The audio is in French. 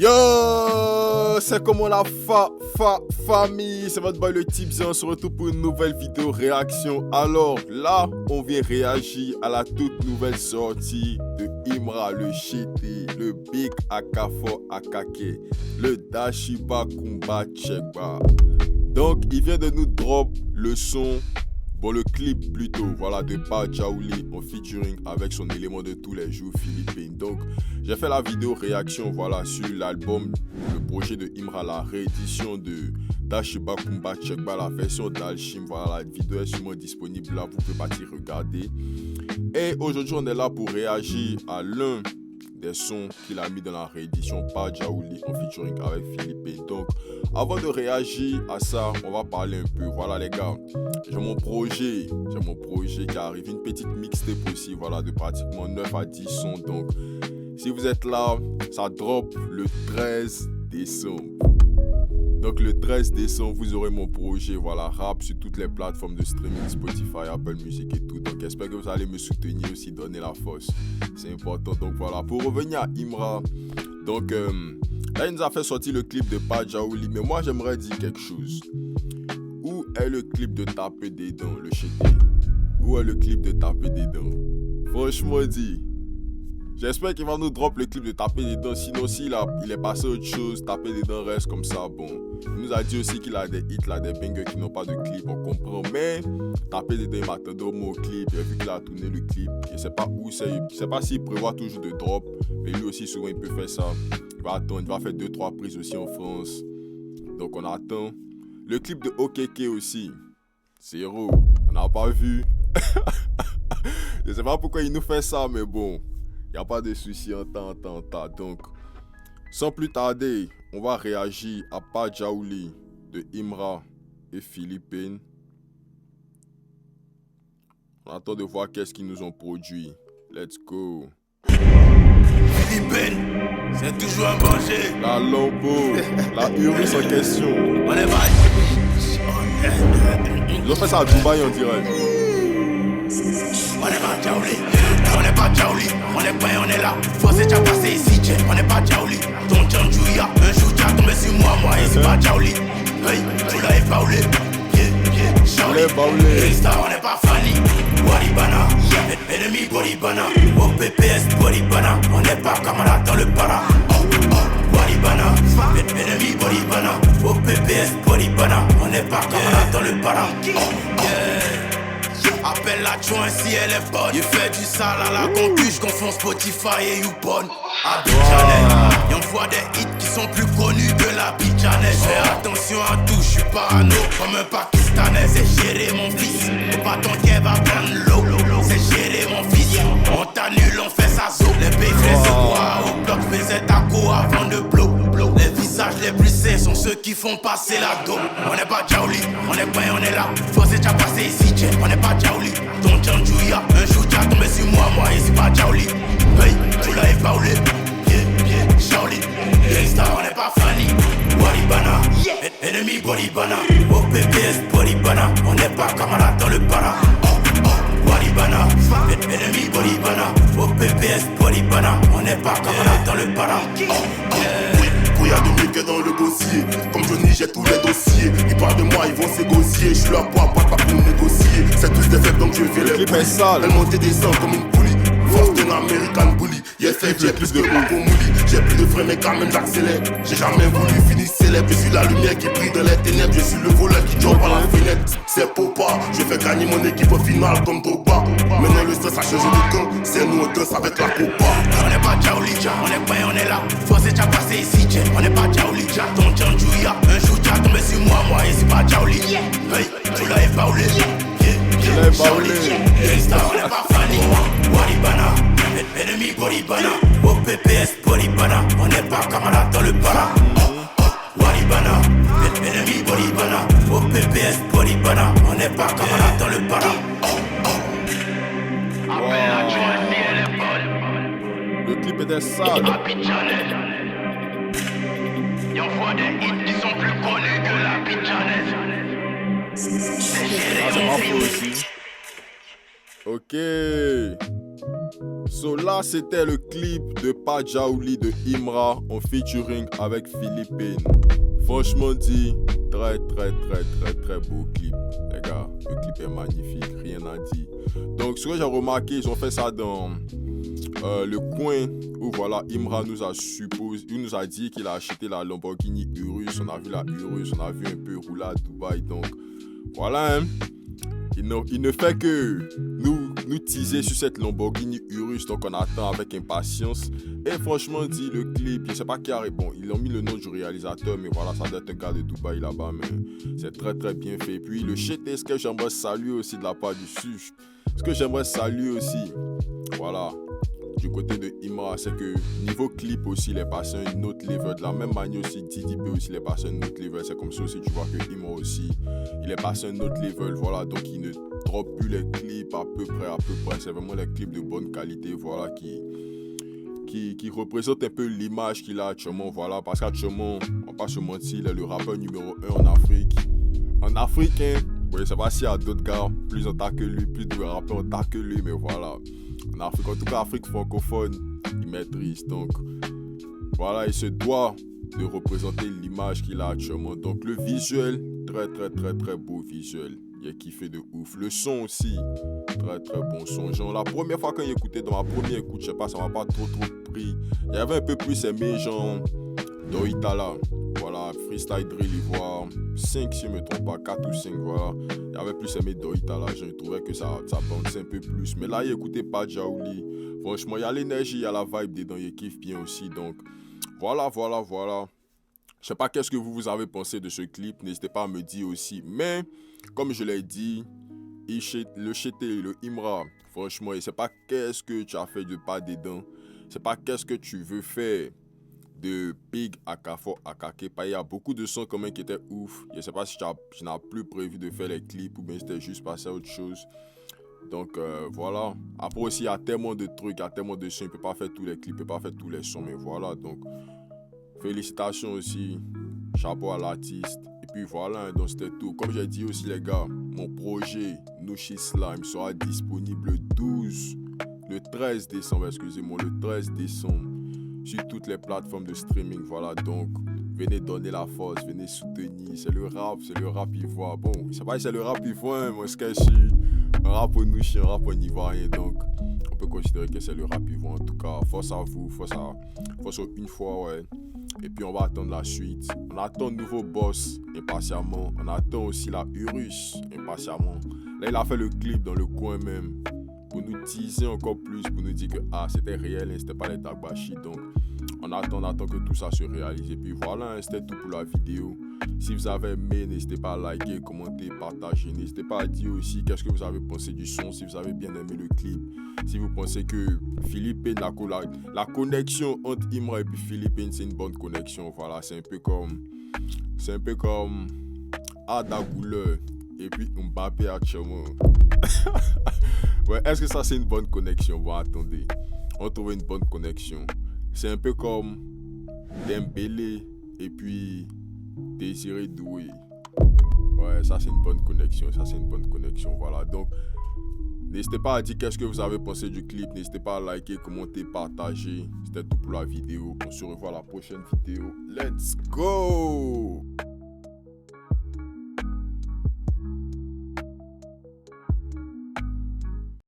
Yo, c'est comment la famille, c'est votre boy le Tipsy, on se retrouve pour une nouvelle vidéo réaction. Alors là, on vient réagir à la toute nouvelle sortie de Imra, le Shitty, le Big Akafo Akake, le Dashiba Kumba Chekba. Donc, il vient de nous drop le son, le clip plutôt, voilà, de Badjaouli en featuring avec son élément de tous les jours, Philippine. Donc, j'ai fait la vidéo réaction, voilà, sur l'album, le projet de Imra, la réédition de Dashiba Kumba Chekba, la version d'Alchim. Voilà, la vidéo est sûrement disponible là, vous pouvez partir regarder. Et aujourd'hui, on est là pour réagir à l'un des sons qu'il a mis dans la réédition Badjaouli en featuring avec Philippine. Donc, avant de réagir à ça, on va parler un peu. Voilà les gars, j'ai mon projet qui arrive, une petite mixtape aussi, voilà, de pratiquement 9 à 10 sons. Donc, si vous êtes là, ça drop le 13 décembre. Donc le 13 décembre, vous aurez mon projet, voilà, rap sur toutes les plateformes de streaming, Spotify, Apple Music et tout. Donc j'espère que vous allez me soutenir aussi, donner la force. C'est important. Donc voilà, pour revenir à Imra, donc là il nous a fait sortir le clip de Badjaouli, mais moi j'aimerais dire quelque chose. Où est le clip de Taper des dents, le Shitty? Où est le clip de Taper des dents? Franchement dit. J'espère qu'il va nous drop le clip de Taper des dents. Sinon, s'il est passé à autre chose, Taper des dents reste comme ça. Bon, il nous a dit aussi qu'il a des hits, là, des bangers qui n'ont pas de clip, on comprend. Mais Taper des dents, il m'attendait au mot clip. Il a vu qu'il a tourné le clip. Je ne sais pas où c'est. Je ne sais pas s'il prévoit toujours de drop. Mais lui aussi, souvent, il peut faire ça. Il va attendre. Il va faire 2-3 prises aussi en France. Donc, on attend. Le clip de OKK aussi. Zéro. On n'a pas vu. Je ne sais pas pourquoi il nous fait ça, mais bon. Il n'y a pas de souci en temps. Donc, sans plus tarder, on va réagir à Badjaouli de Imra et Philippine. On attend de voir qu'est-ce qu'ils nous ont produit. Let's go. Philippine, c'est toujours un danger. La Lambo, la Urus en question. On est pas. Ils ont fait ça à Dubaï en direct. On est pas Badjaouli. On est pas Badjaouli. On est pas, on est là. Faut c'est déjà passé ici, tiens. On est pas Badjaouli. Ton Djanjouya, un jour tu as tombé sur moi, et c'est pas Badjaouli. Hey, tu l'as épaulé. Shaouli. Insta, on est pas Fanny. Waribana, ennemi Boribana. Au PPS Boribana. On n'est pas camarade dans le para. Waribana, ennemi Boribana. Au PPS Boribana. On n'est pas camarade dans le para. Appelle l'adjoint si elle est bonne. Il fait du sale à la concu, je confonds Spotify et YouPorn. Abidjanais, il envoie des hits qui sont plus connus que l'Abidjanais. Je fais attention à tout, je suis parano comme un Pakistanais. C'est gérer mon fils, faut pas ton qu'elle va prendre l'eau. C'est gérer mon fils, on t'annule, on fait sa zo. Les pays se croient au bloc, faisaient taco avant de blow. Les visages les plus sains sont ceux qui font passer la go. On n'est pas Badjaouli, on est pas, on est là. Faut c'est déjà passé ici, tiens. On n'est pas Badjaouli. Ton Djanjouya, un jour tu as tombé sur moi, et c'est pas Badjaouli. Hey, tu l'as épaulé. Shaouli, Insta, on n'est pas Fanny. Waribana, ennemi Boribana. Au PPS Boribana, on n'est pas camarade dans le para. Waribana, ennemi Boribana. Au PPS Boribana, on n'est pas camarade dans le para. Y'a de mieux que dans le dossier. Comme Johnny, j'ai tous les dossiers. Ils parlent de moi, ils vont s'égocier. Je suis là pour pas négocier. C'est tous des faibles donc je fais les poulies. Elle monte et descend comme une poulie. Force d'un American bully. J'ai fait, j'ai plus de ma mouli. J'ai plus de frein mais quand même j'accélère. J'ai jamais voulu finir célèbre. Je suis la lumière qui brille dans les ténèbres. Je suis le voleur qui joue par la fenêtre. C'est Popa, je fais gagner mon équipe au final comme Drogba. Maintenant le stress a changé de camp. C'est nous on danse avec la Copa. On n'est pas Badjaouli, on est pas, on est là. Faut c'est déjà passé ici, tiens. On n'est pas Badjaouli, ton Djanjouya. Un jour tu as tombé sur moi, et c'est pas Badjaouli. Hey, tu l'as épaulé. Shaouli, Insta, on n'est pas Fanny. Waribana, ennemi Boribana. Au PPS Boribana, on n'est pas camarade dans le para. Waribana, ennemi Boribana. Au PPS Boribana, on n'est pas camarade dans le para. Appelle l'adjoint si elle est bonne. Le clip était sale. Abidjanais. Il envoie des hits qui sont plus connus que l'Abidjanais. C'est gérer mon fils. Ok. So là, c'était le clip de Pajaouli de Imra en featuring avec Philippine. Franchement dit, très beau clip, les gars. Le clip est magnifique, rien à dire. Donc, ce que j'ai remarqué, ils ont fait ça dans le coin où voilà, Imra nous a dit qu'il a acheté la Lamborghini Urus. On a vu la Urus, on a vu un peu rouler à Dubaï. Donc, voilà, hein. Il ne fait que nous teaser sur cette Lamborghini Urus, donc on attend avec impatience. Et franchement dit, le clip, je sais pas qui a bon, ils ont mis le nom du réalisateur, mais voilà, ça doit être un gars de Dubaï là-bas, mais c'est très bien fait. Et puis le shit, ce que j'aimerais saluer aussi de la part du SUG, ce que j'aimerais saluer aussi, voilà, du côté de Imra, c'est que niveau clip aussi, il est passé à une autre level. De la même manière aussi, DDP aussi, il est passé à une autre level. C'est comme ça aussi, tu vois que Imra aussi, il est passé à un autre level. Voilà, donc il ne drop plus les clips à peu près. C'est vraiment les clips de bonne qualité, voilà, qui représentent un peu l'image qu'il a actuellement. Voilà, parce qu'actuellement, on va pas se mentir, il est le rappeur numéro 1 en Afrique. En Afrique, hein, oui, c'est pas s'il y a d'autres gars plus en tas que lui, plus de rappeurs en tas que lui, mais voilà. En Afrique, en tout cas, Afrique francophone, il maîtrise. Donc, voilà, il se doit de représenter l'image qu'il a actuellement. Donc, le visuel, très beau visuel. Il a kiffé de ouf. Le son aussi, très bon son. Genre, la première fois quand j'ai écouté, dans ma première écoute, je sais pas, ça m'a pas trop pris. Il y avait un peu plus aimé, genre, Doitala. Voilà, freestyle drill ivoire, 5 si je me trompe pas, 4 ou 5, voilà. Il y avait plus aimé Doitala, je trouvais que ça bounçait un peu plus. Mais là, il écoutait Pajaouli. Franchement, il y a l'énergie, il y a la vibe dedans, il kiffe bien aussi. Donc, voilà. Je sais pas qu'est-ce que vous avez pensé de ce clip, n'hésitez pas à me dire aussi. Mais, comme je l'ai dit, le Chété, le Imra, franchement, il sait pas qu'est-ce que tu as fait de pas dedans. C'est pas qu'est-ce que tu veux faire de Big Akafo Akake. Il y a beaucoup de sons quand même qui étaient ouf. Je sais pas si tu n'as plus prévu de faire les clips ou bien c'était juste passé à autre chose. Donc voilà. Après aussi, il y a tellement de trucs, il y a tellement de sons. Il ne peut pas faire tous les clips, il ne peut pas faire tous les sons. Mais voilà, donc félicitations aussi. Chapeau à l'artiste. Et puis voilà, donc c'était tout. Comme j'ai dit aussi les gars, mon projet Nushi Slime sera disponible le 13 décembre, excusez-moi, le 13 décembre. Sur toutes les plateformes de streaming, voilà, donc venez donner la force, venez soutenir, c'est le rap ivoire, bon, c'est pas si c'est le rap ivoire, moi je suis un rap au nouchi, un rap au ivoirien, donc on peut considérer que c'est le rap ivoire, en tout cas, force à vous, force une fois, ouais, et puis on va attendre la suite, on attend le nouveau boss, impatiemment, on attend aussi la Urus, impatiemment, là il a fait le clip dans le coin même, pour nous teaser encore plus, pour nous dire que c'était réel et c'était pas les Dagbashi. Donc on attend que tout ça se réalise. Et puis voilà, c'était tout pour la vidéo. Si vous avez aimé, n'hésitez pas à liker, commenter, partager. N'hésitez pas à dire aussi qu'est-ce que vous avez pensé du son, si vous avez bien aimé le clip. Si vous pensez que Philippine, la connexion entre Imra et puis Philippine, c'est une bonne connexion. Voilà, c'est un peu comme Ada Gouleur et puis Mbappé actuellement. Ouais, est-ce que ça c'est une bonne connexion? Bon, attendez, on trouve une bonne connexion. C'est un peu comme Dembélé et puis Désiré Doué. Ouais, ça c'est une bonne connexion, voilà. Donc, n'hésitez pas à dire qu'est-ce que vous avez pensé du clip. N'hésitez pas à liker, commenter, partager. C'était tout pour la vidéo. On se revoit à la prochaine vidéo. Let's go!